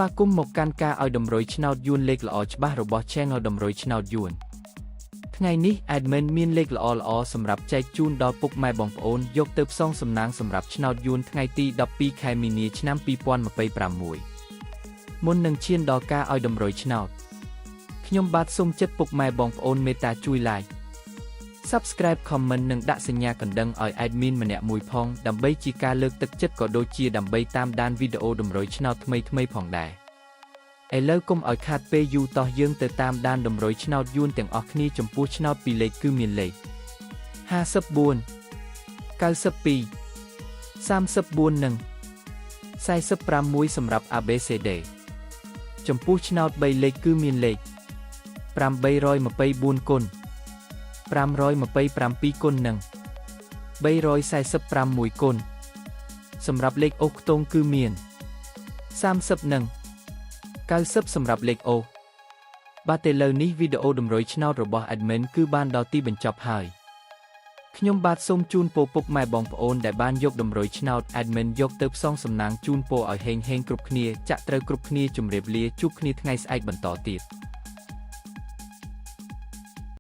វាគមន៍មកកាន់ការឲ្យតម្រុយឆ្នោតយួនលេខល្អច្បាស់របស់ Channel តម្រុយឆ្នោតយួនថ្ងៃនេះ Admin មានលេខល្អៗសម្រាប់ចែកជូនដល់ពុកម៉ែបងប្អូនយកទៅផ្សងសំណាងសម្រាប់ឆ្នោតយួនថ្ងៃទី12ខែមីនាឆ្នាំ2026មុននឹងឈានដល់ការឲ្យតម្រុយឆ្នោតខ្ញុំបាទសូមចិត្តពុកម៉ែបងប្អូនមេត្តាជួយ Like Subscribe Comment និងដាក់សញ្ញាកណ្ដឹងឲ្យ Admin ម្នាក់មួយផងដើម្បីជាការលើកទឹកចិត្តក៏ដូចជាដើម្បីតាមដានវីដេអូតម្រុយឆ្នោតថ្មីៗផងដែរឥឡូវកុំឲ្យខាតពេលយូរតោះយើងទៅតាមដានតម្រុយឆ្នោតយួនទាំងអស់គ្នាចំពោះឆ្នោតពីរលេខគឺមានលេខ54 92 34និង46សម្រាប់ ABCD ចំពោះឆ្នោត3លេខគឺមានលេខ824គុណ527គុណនិង346គុណសម្រាប់លេខអូខ្ទង់គឺមាន30និង90សម្រាប់លេខអូបាទឥឡូវនេះវីដេអូតម្រុយឆ្នោតរបស់ Admin គឺបានដល់ទីបញ្ចប់ហើយខ្ញុំបាទសូមជូនពរពុកម៉ែបងប្អូនដែលបានយកតម្រុយឆ្នោត Admin យកទៅផ្សងសំណាងជូនពរឲ្យហេងៗគ្រប់គ្នាចាក់ត្រូវគ្រប់គ្នាជម្រាបលាជួបគ្នាថ្ងៃស្អែកបន្តទៀត